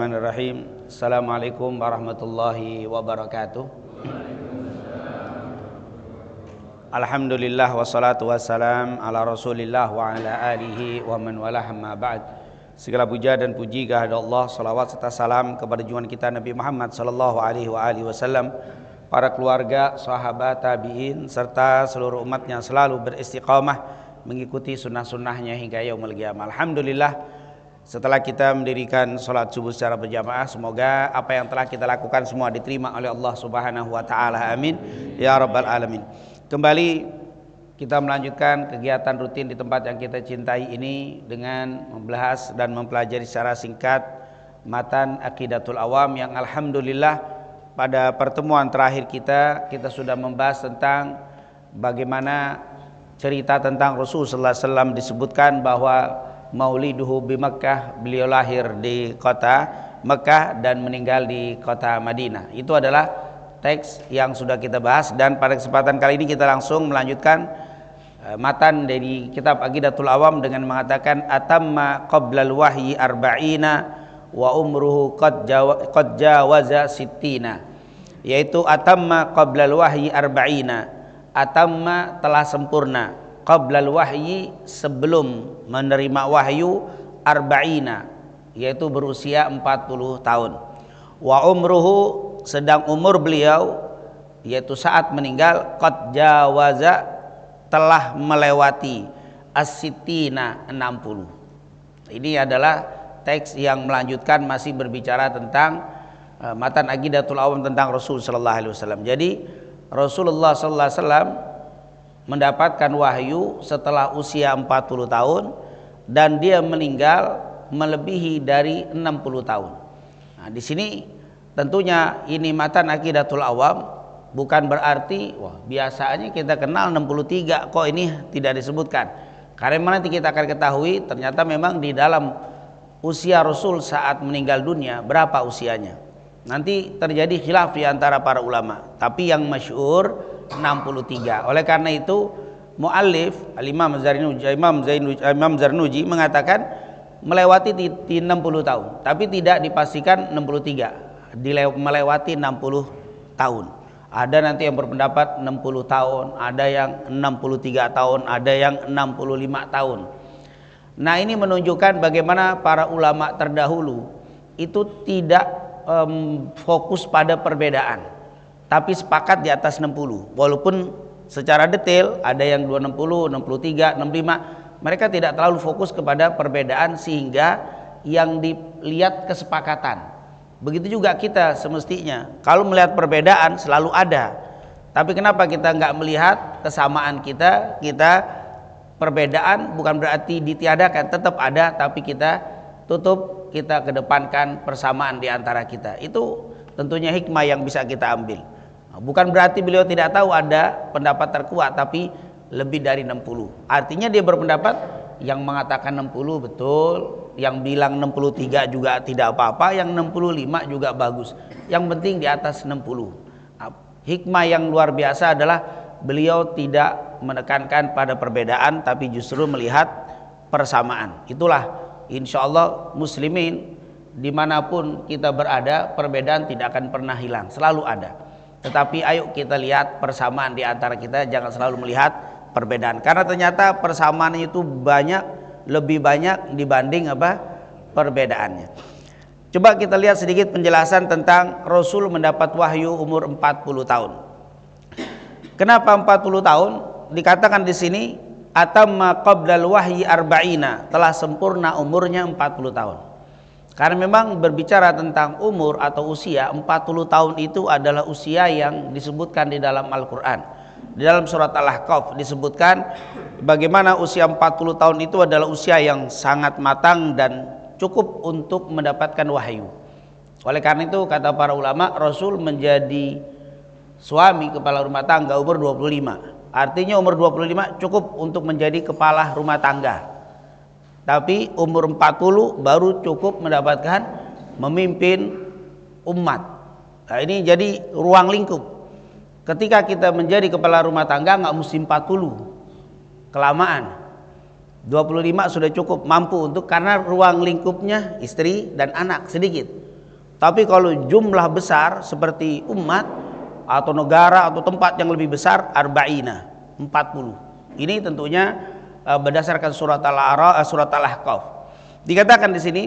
Bismillahirrahmanirrahim. Assalamualaikum warahmatullahi wabarakatuh. Alhamdulillah wassalatu wassalam ala rasulillah wa ala alihi wa man walah amma ba'd. Segala puja dan puji kehadirat Allah, salawat serta salam kepada junjungan kita Nabi Muhammad sallallahu alaihi wasallam, para keluarga, sahabat, tabi'in serta seluruh umatnya selalu beristiqamah mengikuti sunnah-sunnahnya hingga yaumul qiyamah. Alhamdulillah, setelah kita mendirikan sholat subuh secara berjamaah, semoga apa yang telah kita lakukan semua diterima oleh Allah Subhanahu wa taala. Amin ya rabbal alamin. Kembali kita melanjutkan kegiatan rutin di tempat yang kita cintai ini dengan membahas dan mempelajari secara singkat matan Aqidatul Awam yang alhamdulillah pada pertemuan terakhir kita sudah membahas tentang bagaimana cerita tentang Rasulullah SAW. Disebutkan bahwa mauliduhu di Makkah, beliau lahir di kota Makkah dan meninggal di kota Madinah. Itu adalah teks yang sudah kita bahas, dan pada kesempatan kali ini kita langsung melanjutkan matan dari kitab Aqidatul Awam dengan mengatakan atamma qablal wahyi arba'ina wa umruhu qad jawaza sittina, yaitu atamma qablal wahyi arba'ina, atamma telah sempurna, qablal wahyi sebelum menerima wahyu, arba'ina yaitu berusia 40 tahun, wa umruhu sedang umur beliau yaitu saat meninggal qad jawaza telah melewati as-sittina 60. Ini adalah teks yang melanjutkan masih berbicara tentang matan Aqidatul Awam tentang Rasul sallallahu alaihi wasallam. Jadi Rasulullah sallallahu alaihi wasallam mendapatkan wahyu setelah usia 40 tahun dan dia meninggal melebihi dari 60 tahun. Nah, di sini tentunya ini matan Aqidatul Awam bukan berarti biasanya kita kenal 63 kok ini tidak disebutkan. Karena nanti kita akan ketahui ternyata memang di dalam usia Rasul saat meninggal dunia berapa usianya. Nanti terjadi khilaf di antara para ulama, tapi yang masyhur 63. Oleh karena itu muallif Imam Zarnuji mengatakan melewati di 60 tahun, tapi tidak dipastikan 63, melewati 60 tahun. Ada nanti yang berpendapat 60 tahun, ada yang 63 tahun, ada yang 65 tahun. Nah, ini menunjukkan bagaimana para ulama terdahulu itu tidak fokus pada perbedaan, tapi sepakat di atas 60. Walaupun secara detail ada yang 260, 63, 65, mereka tidak terlalu fokus kepada perbedaan sehingga yang dilihat kesepakatan. Begitu juga kita semestinya, kalau melihat perbedaan selalu ada, tapi kenapa kita nggak melihat kesamaan kita perbedaan bukan berarti ditiadakan, tetap ada, tapi kita kedepankan persamaan di antara kita. Itu tentunya hikmah yang bisa kita ambil. Bukan berarti beliau tidak tahu ada pendapat terkuat, tapi lebih dari 60. Artinya dia berpendapat yang mengatakan 60 betul, yang bilang 63 juga tidak apa-apa, yang 65 juga bagus. Yang penting di atas 60. Hikmah yang luar biasa adalah beliau tidak menekankan pada perbedaan, tapi justru melihat persamaan. Itulah insya Allah muslimin dimanapun kita berada, perbedaan tidak akan pernah hilang, selalu ada. Tetapi ayo kita lihat persamaan di antara kita, jangan selalu melihat perbedaan, karena ternyata persamaan itu lebih banyak dibanding perbedaannya. Coba kita lihat sedikit penjelasan tentang Rasul mendapat wahyu umur 40 tahun. Kenapa 40 tahun? Dikatakan di sini atamma qablal wahyi arba'ina, telah sempurna umurnya 40 tahun. Karena memang berbicara tentang umur atau usia, 40 tahun itu adalah usia yang disebutkan di dalam Al-Quran. Di dalam surat Al-Ahqaf disebutkan bagaimana usia 40 tahun itu adalah usia yang sangat matang dan cukup untuk mendapatkan wahyu. Oleh karena itu kata para ulama, Rasul menjadi suami kepala rumah tangga umur 25. Artinya umur 25 cukup untuk menjadi kepala rumah tangga. Tapi umur 40 baru cukup mendapatkan memimpin umat. Nah, ini jadi ruang lingkup. Ketika kita menjadi kepala rumah tangga nggak mesti 40, kelamaan. 25 sudah cukup mampu untuk, karena ruang lingkupnya istri dan anak sedikit. Tapi kalau jumlah besar seperti umat atau negara atau tempat yang lebih besar, arba'ina, 40. Ini tentunya berdasarkan surat Al-A'raf, surat Al-Ahqaf. Dikatakan di sini,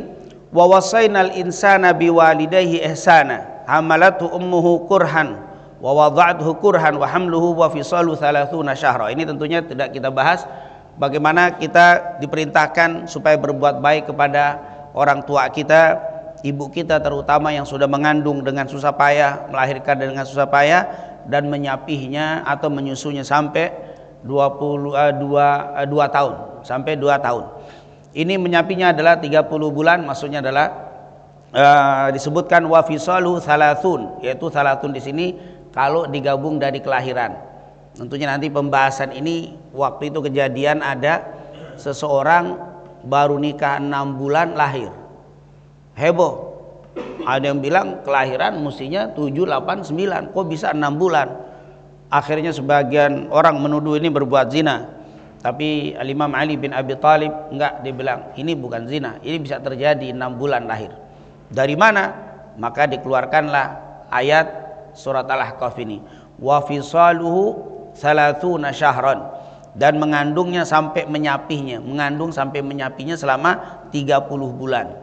wa wasainal insana biwalidayhi ihsana, hamalatu ummuhu kurhan wa wada'athu kurhan wa hamluhu wa fisalu 30 syahra. Ini tentunya tidak kita bahas bagaimana kita diperintahkan supaya berbuat baik kepada orang tua kita, ibu kita terutama yang sudah mengandung dengan susah payah, melahirkan dengan susah payah, dan menyapihnya atau menyusunya sampai 2 tahun, sampai 2 tahun. Ini menyapihnya adalah 30 bulan, maksudnya adalah disebutkan wa fisalu 30, yaitu 30 di sini kalau digabung dari kelahiran. Tentunya nanti pembahasan ini, waktu itu kejadian ada seseorang baru nikah 6 bulan lahir. Heboh. Ada yang bilang kelahiran mestinya 7, 8, 9, kok bisa 6 bulan. Akhirnya sebagian orang menuduh ini berbuat zina. Tapi Imam Ali bin Abi Thalib enggak, dia bilang ini bukan zina, ini bisa terjadi 6 bulan lahir. Dari mana? Maka dikeluarkanlah ayat surat Al-Ahqaf ini. Wa fisaluhu 30 syahran, dan mengandungnya sampai menyapihnya, mengandung sampai menyapihnya selama 30 bulan.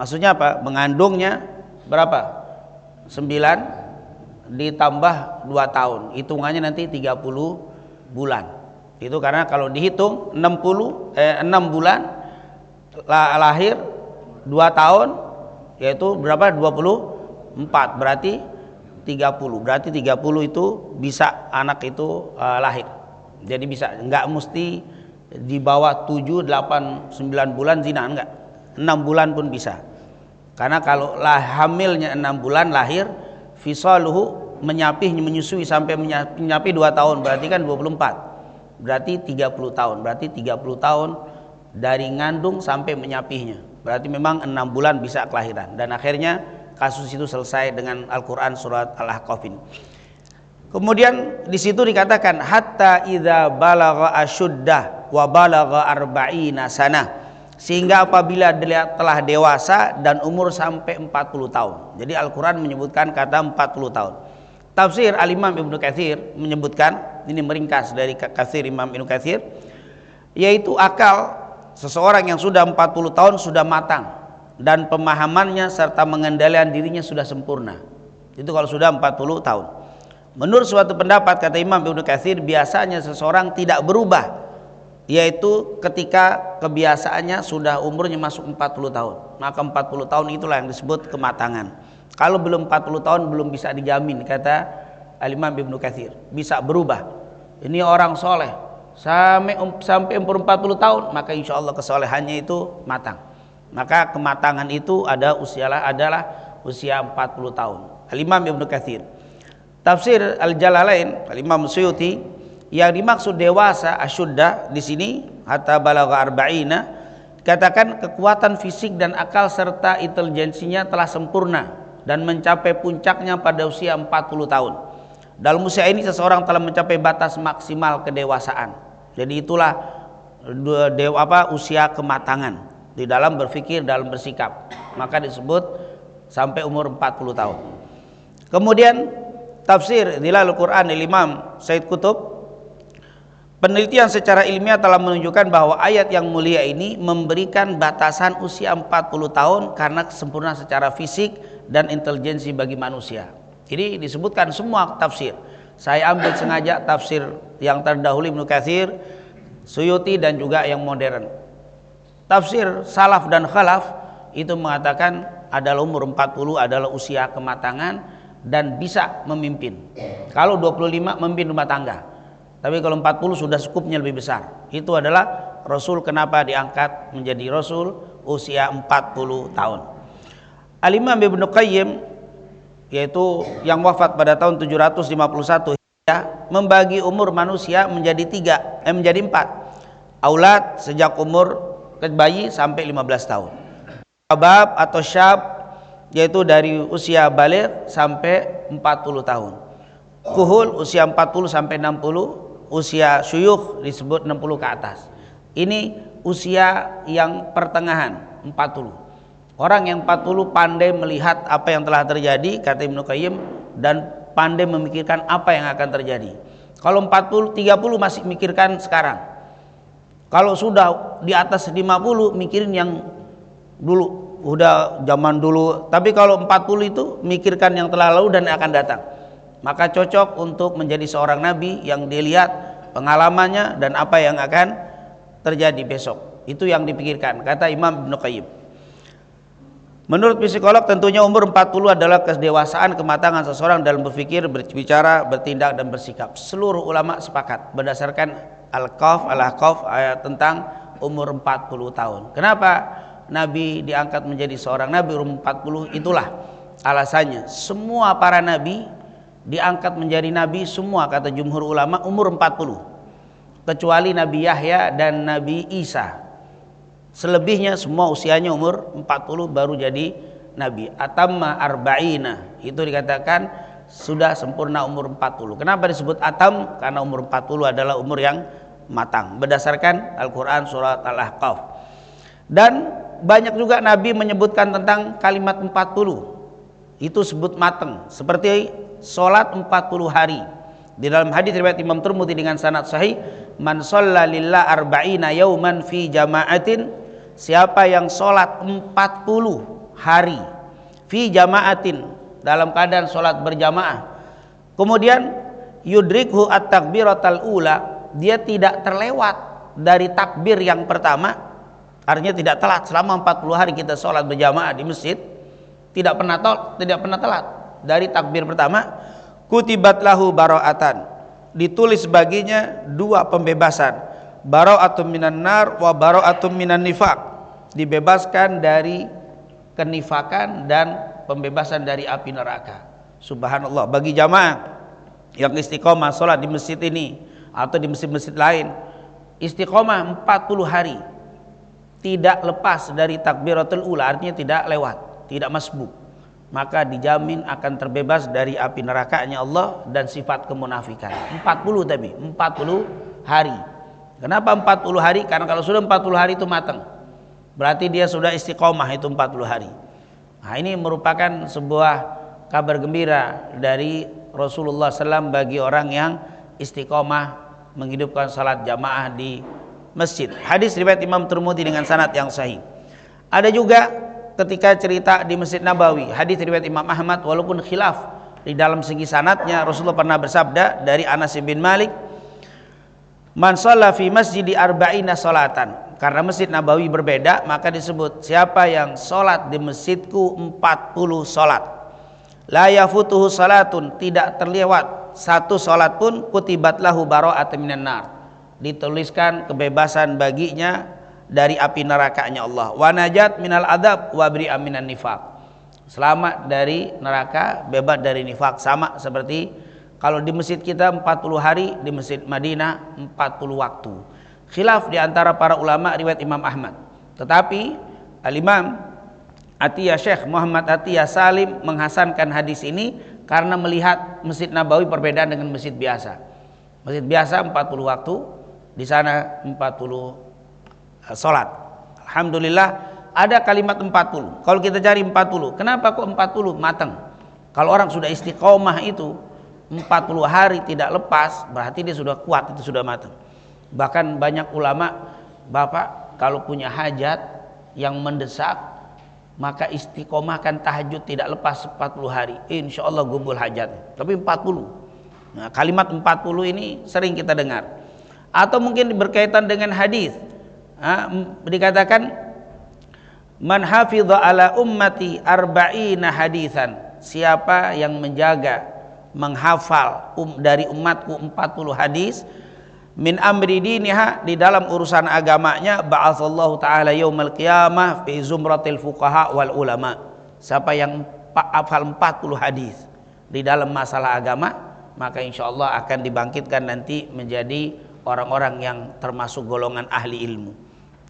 Maksudnya apa? Mengandungnya berapa? 9 ditambah 2 tahun, hitungannya nanti 30 bulan. Itu karena kalau dihitung 6 bulan lahir, 2 tahun, yaitu berapa? 24, berarti 30. Berarti 30 itu bisa anak itu lahir. Jadi bisa, enggak mesti di bawah 7, 8, 9 bulan zina, enggak. 6 bulan pun bisa. Karena kalau hamilnya 6 bulan lahir, fisaluhu menyapih, menyusui sampai menyapih 2 tahun, berarti kan 24. Berarti 30 tahun. Berarti 30 tahun dari ngandung sampai menyapihnya. Berarti memang 6 bulan bisa kelahiran. Dan akhirnya kasus itu selesai dengan Al-Qur'an surat Al-Ahqaf ini. Kemudian di situ dikatakan hatta idza balagha asyuddah wa balagha arba'ina sanah, sehingga apabila dia telah dewasa dan umur sampai 40 tahun. Jadi Al-Qur'an menyebutkan kata 40 tahun. Tafsir Al-Imam Ibnu Katsir menyebutkan, ini meringkas dari Katsir Imam Ibnu Katsir, yaitu akal seseorang yang sudah 40 tahun sudah matang dan pemahamannya serta pengendalian dirinya sudah sempurna. Itu kalau sudah 40 tahun. Menurut suatu pendapat, kata Imam Ibnu Katsir, biasanya seseorang tidak berubah, yaitu ketika kebiasaannya sudah umurnya masuk 40 tahun. Maka 40 tahun itulah yang disebut kematangan. Kalau belum 40 tahun belum bisa dijamin, kata Al-Imam Ibnu Katsir, bisa berubah. Ini orang soleh sampai umur 40 tahun, maka insya Allah kesolehannya itu matang. Maka kematangan itu adalah usia 40 tahun. Al-Imam Ibnu Katsir. Tafsir Al-Jalalain, Al-Imam Suyuti, yang dimaksud dewasa asyudda di sini hatta balagha arba'ina, katakan kekuatan fisik dan akal serta intelijensinya telah sempurna dan mencapai puncaknya pada usia 40 tahun. Dalam usia ini seseorang telah mencapai batas maksimal kedewasaan. Jadi itulah usia kematangan di dalam berpikir, dalam bersikap. Maka disebut sampai umur 40 tahun. Kemudian tafsir Dhilalul Quran Imam Said Qutb, penelitian secara ilmiah telah menunjukkan bahwa ayat yang mulia ini memberikan batasan usia 40 tahun karena kesempurnaan secara fisik dan intelijensi bagi manusia. Jadi disebutkan semua tafsir. Saya ambil sengaja tafsir yang terdahulu Ibnu Katsir, Suyuti, dan juga yang modern. Tafsir salaf dan khalaf itu mengatakan adalah umur 40 adalah usia kematangan dan bisa memimpin. Kalau 25 memimpin rumah tangga. Tapi kalau 40 sudah cukupnya lebih besar. Itu adalah Rasul kenapa diangkat menjadi Rasul usia 40 tahun. Al-Imam Ibnu Qayyim, yaitu yang wafat pada tahun 751 Hijriah, membagi umur manusia menjadi 4. Aulad sejak umur bayi sampai 15 tahun. Syabab atau syab, yaitu dari usia baligh sampai 40 tahun. Kuhul usia 40 sampai 60, usia syuyukh disebut 60 ke atas. Ini usia yang pertengahan 40. Orang yang 40 pandai melihat apa yang telah terjadi, kata Ibnu Qayyim, dan pandai memikirkan apa yang akan terjadi. Kalau 40, 30 masih mikirkan sekarang. Kalau sudah di atas 50 mikirin yang dulu, udah zaman dulu. Tapi kalau 40 itu mikirkan yang telah lalu dan akan datang. Maka cocok untuk menjadi seorang nabi yang dilihat pengalamannya dan apa yang akan terjadi besok. Itu yang dipikirkan, kata Imam Ibnu Qayyim. Menurut psikolog tentunya umur 40 adalah kedewasaan kematangan seseorang dalam berpikir, berbicara, bertindak dan bersikap. Seluruh ulama sepakat berdasarkan Al-Kahf tentang umur 40 tahun. Kenapa Nabi diangkat menjadi seorang nabi umur 40? Itulah alasannya. Semua para nabi diangkat menjadi nabi semua, kata jumhur ulama, umur 40. Kecuali Nabi Yahya dan Nabi Isa. Selebihnya semua usianya umur 40 baru jadi nabi. Atamma arba'ina, itu dikatakan sudah sempurna umur 40. Kenapa disebut atam? Karena umur 40 adalah umur yang matang berdasarkan Al-Quran surat Al-Ahqaf. Dan banyak juga nabi menyebutkan tentang kalimat 40. Itu sebut matang, seperti sholat 40 hari. Di dalam hadis riwayat Imam Tirmidzi dengan sanad sahih, man shalla lillah arba'ina yauman fi jama'atin, siapa yang sholat 40 hari fi jama'atin, dalam keadaan sholat berjamaah, kemudian yudrikhu at-takbiratal ula, dia tidak terlewat dari takbir yang pertama, artinya tidak telat. Selama 40 hari kita sholat berjamaah di masjid, tidak pernah telat dari takbir pertama, kutibat lahu bara'atan, ditulis baginya 2 pembebasan, bara'atun minan nar wa bara'atun minan nifaq, dibebaskan dari kenifakan dan pembebasan dari api neraka. Subhanallah, bagi jamaah yang istiqomah sholat di masjid ini atau di masjid-masjid lain, istiqomah 40 hari tidak lepas dari takbiratul ula, artinya tidak lewat, tidak masbuk, maka dijamin akan terbebas dari api nerakanya Allah dan sifat kemunafikan. 40 tapi 40 hari. Kenapa 40 hari? Karena kalau sudah 40 hari itu matang, berarti dia sudah istiqomah itu 40 hari. Nah, ini merupakan sebuah kabar gembira dari Rasulullah SAW bagi orang yang istiqomah menghidupkan salat jamaah di masjid. Hadis riwayat Imam Tirmidzi dengan sanad yang sahih. Ada juga ketika cerita di Masjid Nabawi, hadis riwayat Imam Ahmad walaupun khilaf di dalam segi sanadnya. Rasulullah pernah bersabda dari Anas bin Malik, man shalla fi masjidi arba'ina salatan. Karena Masjid Nabawi berbeda, maka disebut siapa yang sholat di masjidku 40 sholat, la yafutuhu salatun, tidak terlewat satu sholat pun, kutibat lahu bara'atun minan nar, dituliskan kebebasan baginya dari api nerakanya Allah, wa najat minal adab wa bari'a minan nifaq, selamat dari neraka, bebas dari nifak. Sama seperti kalau di masjid kita 40 hari, di Masjid Madinah 40 waktu. Khilaf di antara para ulama riwayat Imam Ahmad. Tetapi Al-Imam Atiyah, Syekh Muhammad Atiyah Salim menghasankan hadis ini karena melihat Masjid Nabawi perbedaan dengan masjid biasa. Masjid biasa 40 waktu, di sana 40 salat. Alhamdulillah ada kalimat 40. Kalau kita cari 40, kenapa kok 40 matang? Kalau orang sudah istiqomah itu 40 hari tidak lepas, berarti dia sudah kuat, itu sudah matang. Bahkan banyak ulama, Bapak kalau punya hajat yang mendesak, maka istiqomahkan tahajud tidak lepas 40 hari, insya Allah gubul hajat. Tapi 40, nah, kalimat 40 ini sering kita dengar. Atau mungkin berkaitan dengan hadis, dikatakan man hafidha ala ummati arba'ina hadisan, siapa yang menjaga, menghafal dari umatku 40 hadis, min amri diniha, di dalam urusan agamanya, ba'atsallahu ta'ala yaumal qiyamah fi zumratil fuqaha wal ulama. Siapa yang hafal 40 hadis di dalam masalah agama, maka insyaallah akan dibangkitkan nanti menjadi orang-orang yang termasuk golongan ahli ilmu.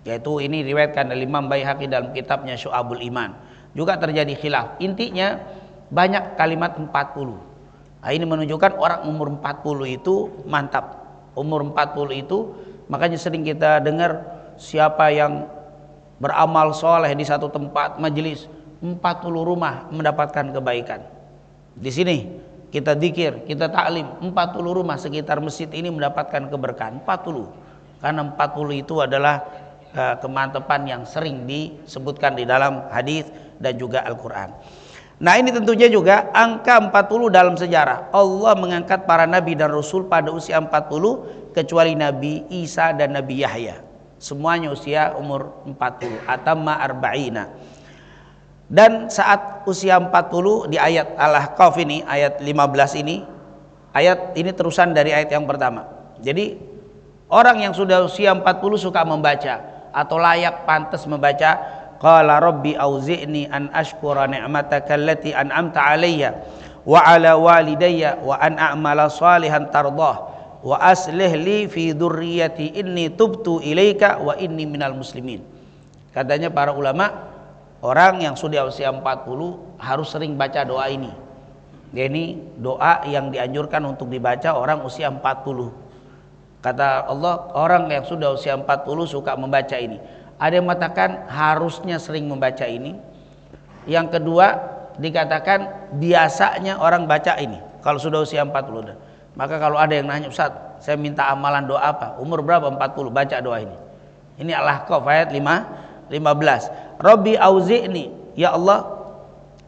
Yaitu ini riwayatkan oleh Imam Baihaqi dalam kitabnya Syu'abul Iman. Juga terjadi khilaf. Intinya banyak kalimat 40. Nah, ini menunjukkan orang umur 40 itu mantap. Umur 40 itu makanya sering kita dengar siapa yang beramal soleh di satu tempat majelis, 40 rumah mendapatkan kebaikan. Di sini kita dzikir, kita taklim, 40 rumah sekitar masjid ini mendapatkan keberkahan. 40, karena 40 itu adalah kemantapan yang sering disebutkan di dalam hadis dan juga Al-Quran. Nah, ini tentunya juga angka 40 dalam sejarah. Allah mengangkat para nabi dan rasul pada usia 40, kecuali Nabi Isa dan Nabi Yahya. Semuanya usia umur 40, atamma arba'ina. Dan saat usia 40 di ayat Al-Ahqaf ini, ayat 15 ini, ayat ini terusan dari ayat yang pertama. Jadi orang yang sudah usia 40 suka membaca atau layak pantas membaca, qala rabbi auzi'ni an ashkura ni'mataka allati an'amta alayya wa ala walidayya wa an a'mala salihan tardah wa aslih li fi dzurriyyati inni tubtu ilaika wa inni minal muslimin. Katanya para ulama, orang yang sudah usia 40 harus sering baca doa ini. Ini doa yang dianjurkan untuk dibaca orang usia 40. Kata Allah, orang yang sudah usia 40 suka membaca ini. Ada yang mengatakan harusnya sering membaca ini. Yang kedua, dikatakan biasanya orang baca ini kalau sudah usia 40. Maka kalau ada yang nanya, Ustaz, saya minta amalan doa apa? Umur berapa? 40, baca doa ini. Ini Al-Ahqaf ayat 15. Rabbi auzi'ni, ya Allah,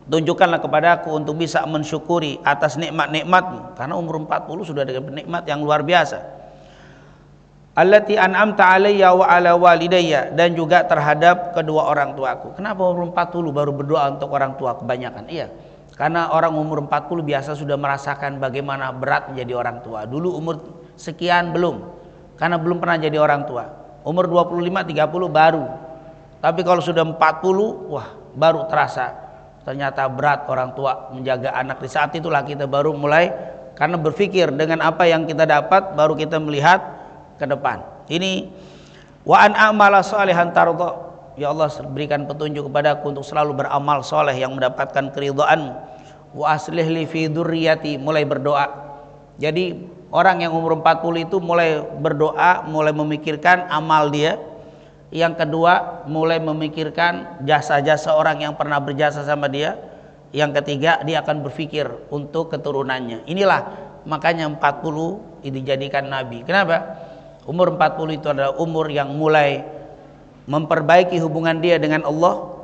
tunjukkanlah kepadaku untuk bisa mensyukuri atas nikmat-nikmat-Mu, karena umur 40 sudah ada nikmat yang luar biasa. Allati an'amta alayya wa ala walidayya, dan juga terhadap kedua orang tuaku. Kenapa umur 40 baru berdoa untuk orang tua kebanyakan? Iya, karena orang umur 40 biasa sudah merasakan bagaimana berat menjadi orang tua. Dulu umur sekian belum, karena belum pernah jadi orang tua. Umur 25-30 baru. Tapi kalau sudah 40, wah, baru terasa ternyata berat orang tua menjaga anak. Di saat itulah kita baru mulai, karena berpikir dengan apa yang kita dapat, baru kita melihat ke depan. Ini wa an a'mala salihan tarda, ya Allah, berikan petunjuk kepadaku untuk selalu beramal soleh yang mendapatkan keridhaan-Mu. Wa aslih li fi dzurriyyati, mulai berdoa. Jadi orang yang umur 40 itu mulai berdoa, mulai memikirkan amal dia. Yang kedua, mulai memikirkan jasa-jasa orang yang pernah berjasa sama dia. Yang ketiga, dia akan berpikir untuk keturunannya. Inilah makanya 40 dijadikan nabi. Kenapa? Umur 40 itu adalah umur yang mulai memperbaiki hubungan dia dengan Allah.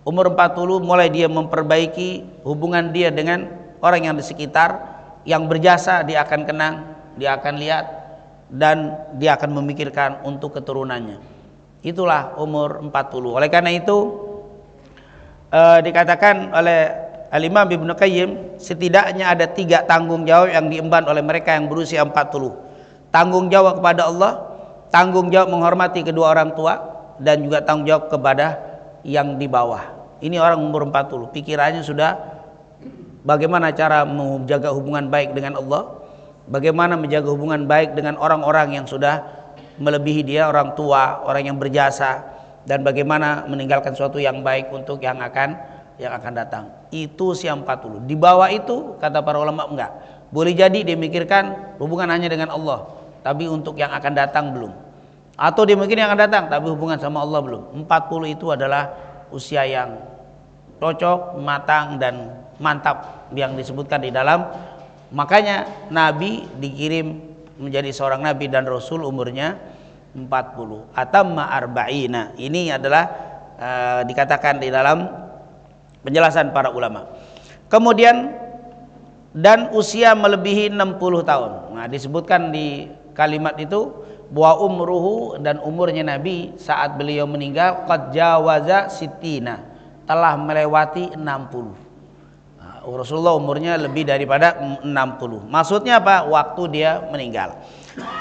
Umur 40 mulai dia memperbaiki hubungan dia dengan orang yang di sekitar. Yang berjasa dia akan kenang, dia akan lihat, dan dia akan memikirkan untuk keturunannya. Itulah umur 40. Oleh karena itu dikatakan oleh Al-Imam Ibnu Qayyim, setidaknya ada 3 tanggung jawab yang diemban oleh mereka yang berusia 40. Tanggung jawab kepada Allah, tanggung jawab menghormati kedua orang tua, dan juga tanggung jawab kepada yang di bawah. Ini orang umur 40, pikirannya sudah bagaimana cara menjaga hubungan baik dengan Allah, bagaimana menjaga hubungan baik dengan orang-orang yang sudah melebihi dia, orang tua, orang yang berjasa, dan bagaimana meninggalkan sesuatu yang baik untuk yang akan datang. Itu usia 40. Di bawah itu kata para ulama enggak. Boleh jadi dia mikirkan hubungan hanya dengan Allah, tapi untuk yang akan datang belum. Atau dia mikir yang akan datang tapi hubungan sama Allah belum. 40 itu adalah usia yang cocok, matang, dan mantap yang disebutkan di dalam. Makanya Nabi dikirim menjadi seorang nabi dan rasul umurnya 40, atamma arba'ina. Ini adalah dikatakan di dalam penjelasan para ulama. Kemudian dan usia melebihi 60 tahun. Nah, disebutkan di kalimat itu bahwa umruhu, dan umurnya Nabi saat beliau meninggal, qad jawaza sittina, telah melewati 60. Rasulullah umurnya lebih daripada 60. Maksudnya apa? Waktu dia meninggal.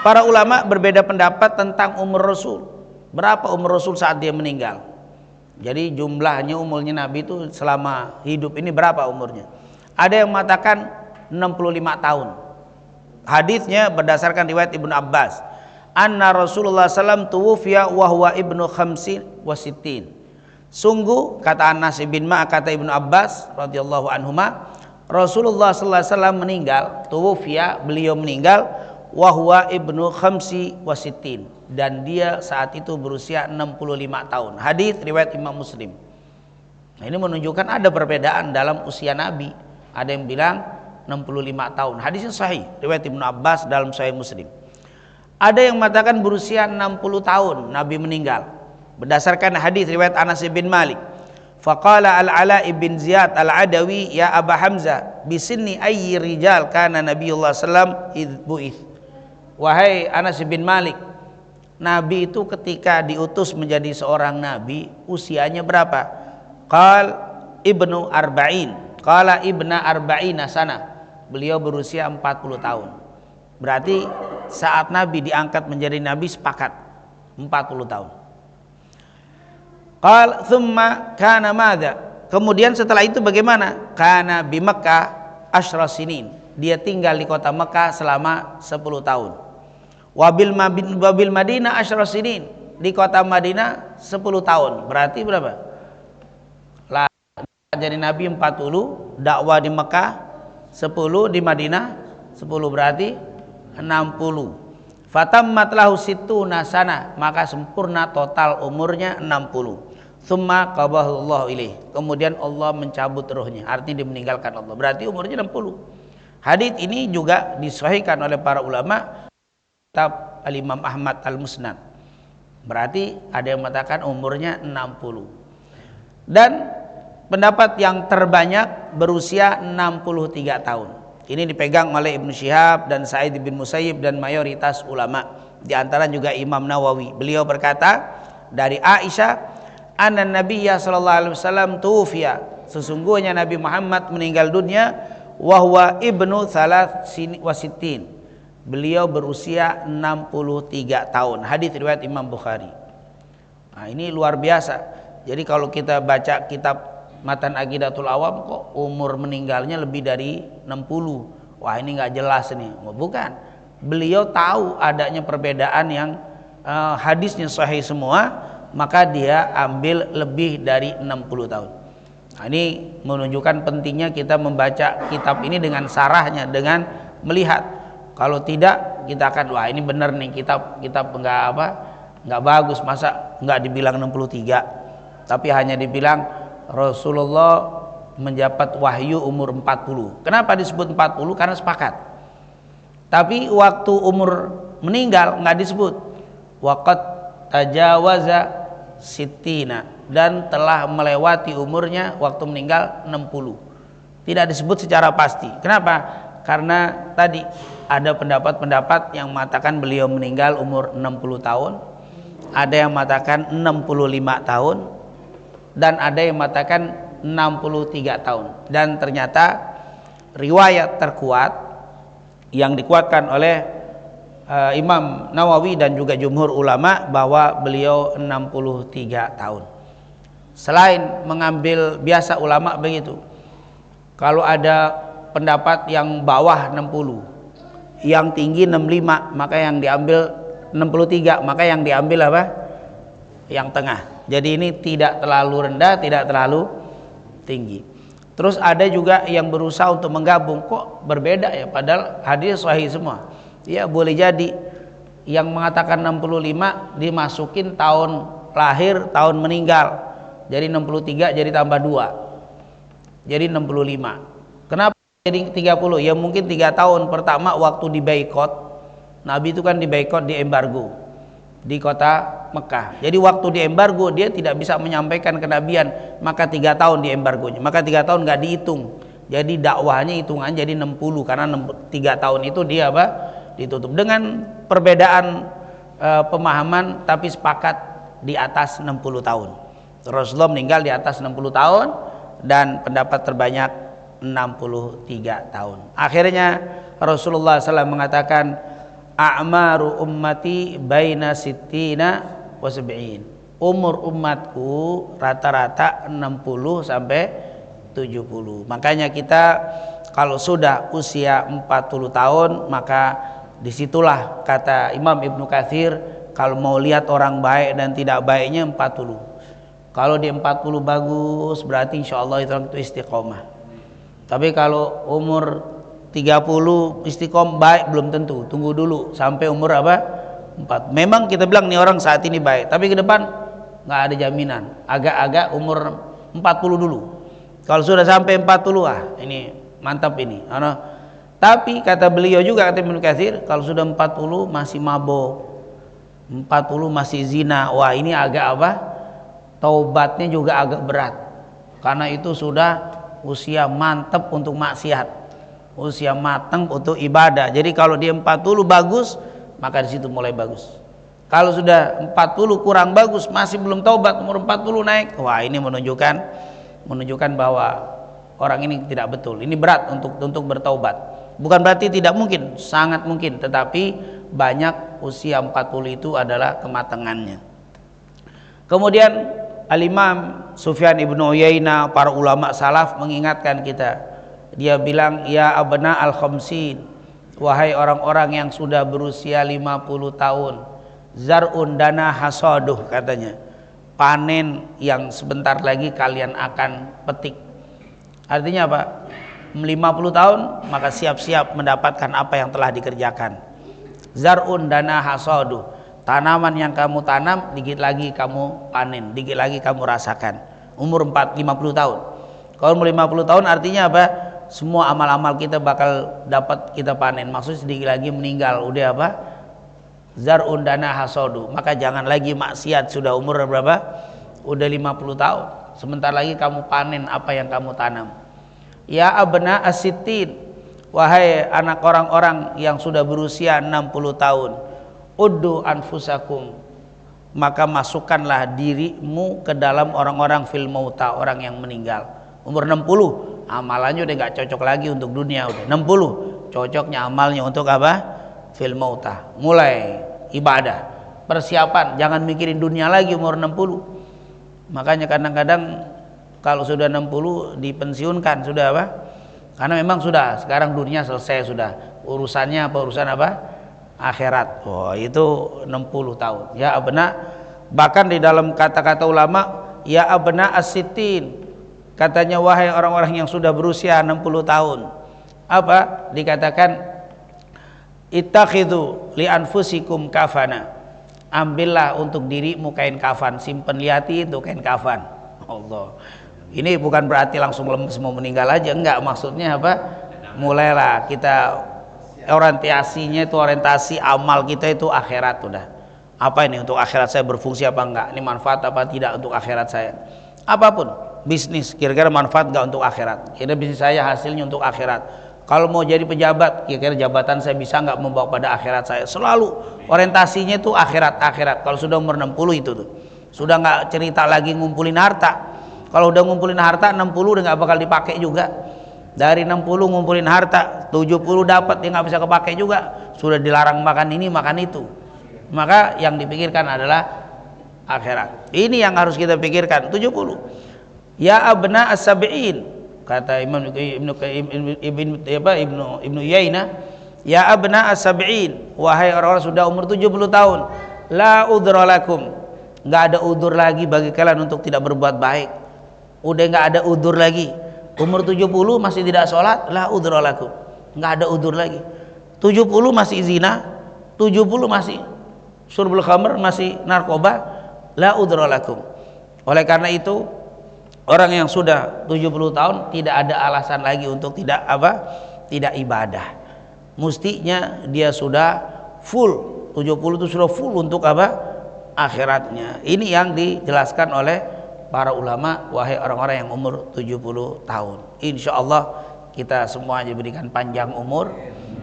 Para ulama berbeda pendapat tentang umur Rasul. Berapa umur Rasul saat dia meninggal? Jadi jumlahnya umurnya Nabi itu selama hidup ini berapa umurnya? Ada yang mengatakan 65 tahun. Hadisnya berdasarkan riwayat Ibnu Abbas. Anna Rasulullah SAW tuwfiya wa huwa ibnu khamsin wa sittin. Sungguh, kata Anas bin Ma'ak, kata Ibnu Abbas radhiyallahu anhuma, Rasulullah sallallahu alaihi wasallam meninggal, tuwfiya, beliau meninggal, wa huwa ibnu khamsi wasittin, dan dia saat itu berusia 65 tahun. Hadis riwayat Imam Muslim. Nah, ini menunjukkan ada perbedaan dalam usia Nabi. Ada yang bilang 65 tahun. Hadisnya sahih, riwayat Ibnu Abbas dalam Sahih Muslim. Ada yang mengatakan berusia 60 tahun Nabi meninggal, berdasarkan hadis riwayat Anas bin Malik. Faqala Al-Ala bin Ziyad Al-Adawi, ya Aba Hamzah, bisinni ayyi rijal kana Nabiullah sallam idh bu'ith. Wahai Anas bin Malik, Nabi itu ketika diutus menjadi seorang nabi usianya berapa? Qal ibnu arba'in, qala ibna arba'ina sana. Beliau berusia 40 tahun. Berarti saat Nabi diangkat menjadi nabi sepakat 40 tahun. Qal thumma kana madza? Kemudian setelah itu bagaimana? Kana bi Makkah asyra sinin. Dia tinggal di kota Mekah selama 10 tahun. Wabil Madinah asyra sinin. Di kota Madinah 10 tahun. Berarti berapa? Lah jadi nabi 40, dakwah di Mekah 10, di Madinah 10, berarti 60. Fatammat lahu sittuna sana, maka sempurna total umurnya 60. Tsumma qabahullahu ilaih, kemudian Allah mencabut ruhnya, artinya dia meninggalkan Allah, berarti umurnya 60. Hadis ini juga disahihkan oleh para ulama, kitab Al-Imam Ahmad Al-Musnad. Berarti ada yang mengatakan umurnya 60. Dan pendapat yang terbanyak berusia 63 tahun. Ini dipegang oleh Ibnu Syihab dan Sa'id bin Musayyib dan mayoritas ulama, di antara juga Imam Nawawi. Beliau berkata dari Aisyah, anna Nabiyya sallallahu alaihi wasallam tufiya, sesungguhnya Nabi Muhammad meninggal dunia, wa huwa ibnu wasittin, beliau berusia 63 tahun. Hadis riwayat Imam Bukhari. Nah, ini luar biasa. Jadi kalau kita baca kitab Matan Aqidatul Awam, kok umur meninggalnya lebih dari 60. Wah, ini nggak jelas nih. Bukan. Beliau tahu adanya perbedaan yang hadisnya sahih semua, maka dia ambil lebih dari 60 tahun. Nah, ini menunjukkan pentingnya kita membaca kitab ini dengan sarahnya, dengan melihat. Kalau tidak, kita akan, wah ini benar nih kitab nggak bagus, masa nggak dibilang 63, tapi hanya dibilang Rasulullah mendapat wahyu umur 40. Kenapa disebut 40? Karena sepakat. Tapi waktu umur meninggal nggak disebut. Waqad tajawaza sittina, dan telah melewati umurnya waktu meninggal 60. Tidak disebut secara pasti. Kenapa? Karena tadi ada pendapat-pendapat yang mengatakan beliau meninggal umur 60 tahun, ada yang mengatakan 65 tahun, dan ada yang mengatakan 63 tahun. Dan ternyata riwayat terkuat yang dikuatkan oleh Imam Nawawi dan juga jumhur ulama bahwa beliau 63 tahun. Selain mengambil, biasa ulama begitu, kalau ada pendapat yang bawah 60, yang tinggi 65, maka yang diambil 63, maka yang diambil apa? Yang tengah. Jadi ini tidak terlalu rendah, tidak terlalu tinggi. Terus ada juga yang berusaha untuk menggabung, kok berbeda ya, padahal hadis sahih semua. Ya boleh jadi yang mengatakan 65 dimasukin tahun lahir, tahun meninggal, jadi 63, jadi tambah 2, jadi 65. Kenapa jadi 30? Ya mungkin 3 tahun pertama waktu dibaikot, Nabi itu kan dibaikot, di embargo di kota Mekah. Jadi waktu di embargo dia tidak bisa menyampaikan kenabian, maka 3 tahun di embargonya, maka 3 tahun nggak dihitung. Jadi dakwahnya hitungan jadi 60, karena 3 tahun itu dia apa? Ditutup. Dengan perbedaan pemahaman, tapi sepakat di atas 60 tahun. Rasulullah meninggal di atas 60 tahun, dan pendapat terbanyak 63 tahun. Akhirnya Rasulullah SAW mengatakan, a'maru ummati baina sittina wa sab'in. Umur umatku rata-rata 60 sampai 70. Makanya kita kalau sudah usia 40 tahun, maka disitulah kata Imam Ibnu Katsir, kalau mau lihat orang baik dan tidak baiknya 40. Kalau di 40 bagus, berarti insya Allah itu istiqomah. Tapi kalau umur 30 istiqomah baik belum tentu, tunggu dulu sampai umur apa? 4. Memang kita bilang nih orang saat ini baik, tapi ke depan nggak ada jaminan. Agak-agak umur 40 dulu. Kalau sudah sampai 40 ini mantap ini. Tapi kata beliau juga, kata Ibnu Katsir, kalau sudah 40 masih mabuk, 40 masih zina, wah ini agak apa? Taubatnya juga agak berat. Karena itu sudah usia mantap untuk maksiat, usia matang untuk ibadah. Jadi kalau dia 40 bagus, maka di situ mulai bagus. Kalau sudah 40 kurang bagus, masih belum taubat, umur 40 naik, wah ini menunjukkan bahwa orang ini tidak betul. Ini berat untuk bertaubat. Bukan berarti tidak mungkin, sangat mungkin, tetapi banyak usia 40 itu adalah kematangannya. Kemudian Al-Imam Sufyan ibnu Uyainah, para ulama salaf mengingatkan kita. Dia bilang, ya abna al-khamsin, wahai orang-orang yang sudah berusia 50 tahun, zar'un dana hasaduh, katanya, panen yang sebentar lagi kalian akan petik. Artinya apa? 50 tahun maka siap-siap mendapatkan apa yang telah dikerjakan. Zar'un dana hasaduh, tanaman yang kamu tanam dikit lagi kamu panen, dikit lagi kamu rasakan. Umur 50 tahun. Kalau umur 50 tahun artinya apa? Semua amal-amal kita bakal dapat kita panen. Maksudnya sedikit lagi meninggal, udah apa? Zar'un dana hasadu. Maka jangan lagi maksiat, sudah umur berapa? Udah 50 tahun. Sebentar lagi kamu panen apa yang kamu tanam. Ya abna as-sittin, wahai anak orang-orang yang sudah berusia 60 tahun, uddu anfusakum, maka masukkanlah dirimu ke dalam orang-orang fil mauta, orang yang meninggal. Umur 60 amalannya udah nggak cocok lagi untuk dunia, udah 60 cocoknya amalnya untuk apa? Fil mauta. Mulai ibadah, persiapan, jangan mikirin dunia lagi umur 60. Makanya kadang-kadang kalau sudah 60 dipensiunkan, sudah apa? Karena memang sudah, sekarang dunia selesai sudah. Urusannya apa? Urusan apa? Akhirat. Oh, itu 60 tahun. Ya abna, bahkan di dalam kata-kata ulama, ya abna as-sittin, katanya wahai orang-orang yang sudah berusia 60 tahun. Apa? Dikatakan ittakhidhu li anfusikum kafana. Ambillah untuk dirimu kain kafan, simpen liati itu kain kafan. Allah. Ini bukan berarti langsung lemes mau meninggal aja, enggak, maksudnya apa? Mulailah kita orientasinya itu, orientasi amal kita itu akhirat udah. Apa ini untuk akhirat saya berfungsi apa enggak? Ini manfaat apa tidak untuk akhirat saya? Apapun, bisnis kira-kira manfaat enggak untuk akhirat? Kira bisnis saya hasilnya untuk akhirat. Kalau mau jadi pejabat, kira-kira jabatan saya bisa enggak membawa pada akhirat saya? Selalu orientasinya itu akhirat. Kalau sudah umur 60 itu tuh, sudah enggak cerita lagi ngumpulin harta. Kalau udah ngumpulin harta 60 udah nggak bakal dipakai juga. Dari 60 ngumpulin harta 70 dapat, dia nggak bisa kepakai juga. Sudah dilarang makan ini makan itu. Maka yang dipikirkan adalah akhirat. Ini yang harus kita pikirkan. 70. Ya abna as-sab'in, kata Imam Ibnu Uyainah, ya abna as-sab'in, wahai orang-orang sudah umur 70 tahun, la udhra lakum, nggak ada udur lagi bagi kalian untuk tidak berbuat baik. Udah nggak ada udur lagi. Umur 70 masih tidak sholat, la udhra lakum, nggak ada udur lagi. 70 masih zina, 70 masih syurbul khamr, masih narkoba, la udhra lakum. Oleh karena itu orang yang sudah 70 tahun tidak ada alasan lagi untuk tidak ibadah. Mestinya dia sudah full, 70 itu sudah full untuk apa? Akhiratnya. Ini yang dijelaskan oleh para ulama, wahai orang-orang yang umur 70 tahun. Insya Allah kita semua diberikan panjang umur,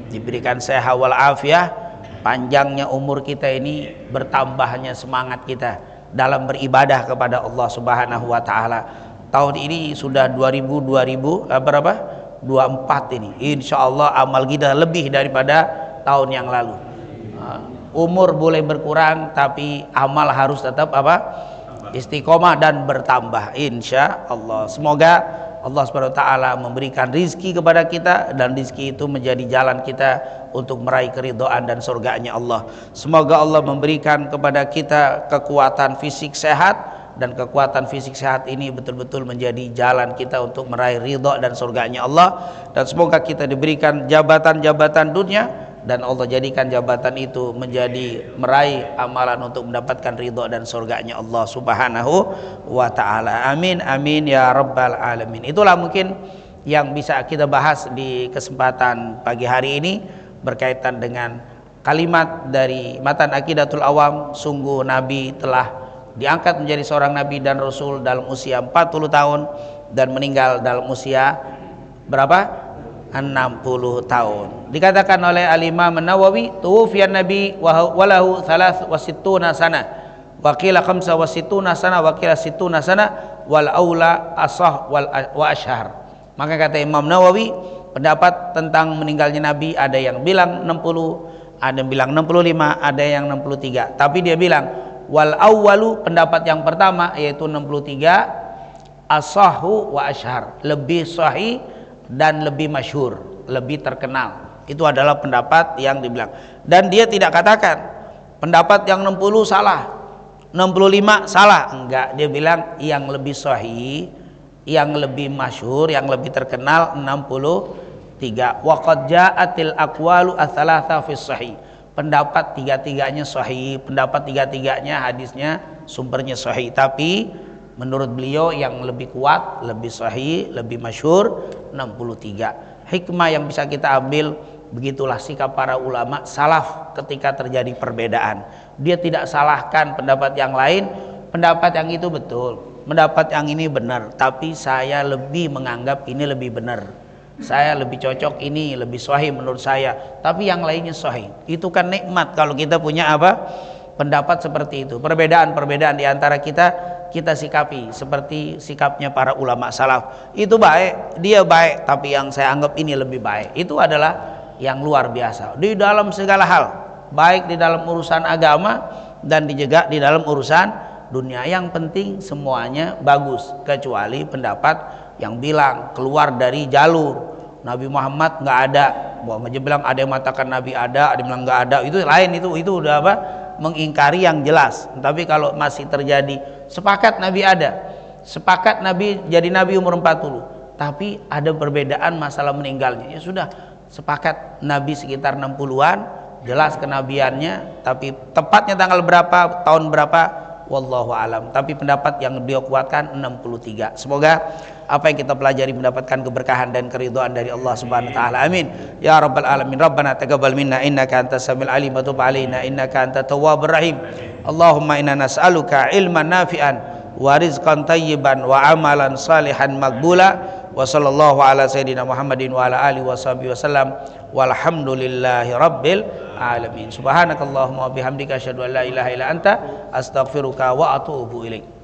diberikan sehat wal afiah. Panjangnya umur kita ini bertambahnya semangat kita dalam beribadah kepada Allah Subhanahu wa taala. Tahun ini sudah 24 ini. Insya Allah amal kita lebih daripada tahun yang lalu. Umur boleh berkurang tapi amal harus tetap apa? Istiqomah dan bertambah, insya Allah. Semoga Allah SWT memberikan rizki kepada kita, dan rizki itu menjadi jalan kita untuk meraih keridhaan dan surganya Allah. Semoga Allah memberikan kepada kita kekuatan fisik sehat dan kekuatan fisik sehat ini betul-betul menjadi jalan kita untuk meraih ridha dan surganya Allah. Dan semoga kita diberikan jabatan-jabatan dunia dan Allah jadikan jabatan itu menjadi meraih amalan untuk mendapatkan ridha dan surganya Allah Subhanahu wa ta'ala. Amin amin ya rabbal alamin. Itulah mungkin yang bisa kita bahas di kesempatan pagi hari ini berkaitan dengan kalimat dari matan Aqidatul Awam. Sungguh Nabi telah diangkat menjadi seorang Nabi dan Rasul dalam usia 40 tahun dan meninggal dalam usia berapa? 60 tahun. Dikatakan oleh Al-Imam An-Nawawi, tuwfiyan Nabi walahu 63 sana wa qila 65 sana wa qila 60 sana wal aula asah wa ashhar. Maka kata Imam Nawawi, pendapat tentang meninggalnya Nabi ada yang bilang 60, ada yang bilang 65, ada yang 63. Tapi dia bilang wal awwalu, pendapat yang pertama yaitu 63, asahu wa ashhar, lebih sahih dan lebih masyhur, lebih terkenal. Itu adalah pendapat yang dibilang. Dan dia tidak katakan pendapat yang 60 salah, 65 salah, enggak. Dia bilang yang lebih sahih, yang lebih masyhur, yang lebih terkenal 63. Wa qad ja'atil aqwalu ats-tsalatsa fi sahih. Pendapat tiga-tiganya sahih, pendapat tiga-tiganya hadisnya sumbernya sahih. Tapi menurut beliau yang lebih kuat, lebih sahih, lebih masyhur 63. Hikmah yang bisa kita ambil, begitulah sikap para ulama salaf ketika terjadi perbedaan. Dia tidak salahkan pendapat yang lain, pendapat yang itu betul, pendapat yang ini benar, tapi saya lebih menganggap ini lebih benar, saya lebih cocok ini, lebih sahih menurut saya, tapi yang lainnya sahih. Itu kan nikmat kalau kita punya apa? Pendapat seperti itu. Perbedaan-perbedaan di antara kita sikapi seperti sikapnya para ulama salaf. Itu baik, dia baik, tapi yang saya anggap ini lebih baik. Itu adalah yang luar biasa di dalam segala hal, baik di dalam urusan agama dan juga di dalam urusan dunia. Yang penting semuanya bagus, kecuali pendapat yang bilang keluar dari jalur Nabi Muhammad nggak ada. Dia bilang ada yang mengatakan Nabi ada yang bilang nggak ada. Itu lain, itu udah apa? Mengingkari yang jelas. Tapi kalau masih terjadi sepakat Nabi ada, sepakat Nabi jadi Nabi umur 40, tapi ada perbedaan masalah meninggalnya, ya sudah, sepakat Nabi sekitar 60-an, jelas kenabiannya, tapi tepatnya tanggal berapa, tahun berapa, wallahu alam. Tapi pendapat yang dia kuatkan 63. Semoga apa yang kita pelajari mendapatkan keberkahan dan keridhaan dari Allah Subhanahu wa taala. Amin ya rabbal alamin. Rabbana taqabbal minna innaka antas samiul alim wa tub alaina innaka antat tawwabur rahim. Allahumma inna nas'aluka ilman nafi'an wa rizqan thayyiban wa amalan salihan maqbula. Wa sallallahu ala sayyidina Muhammadin wa ala alihi wa sahbihi wasallam walhamdulillahi rabbil alamin. Subhanakallahumma wa bihamdika asyhadu an la ilaha illa anta astaghfiruka wa atubu ilaik.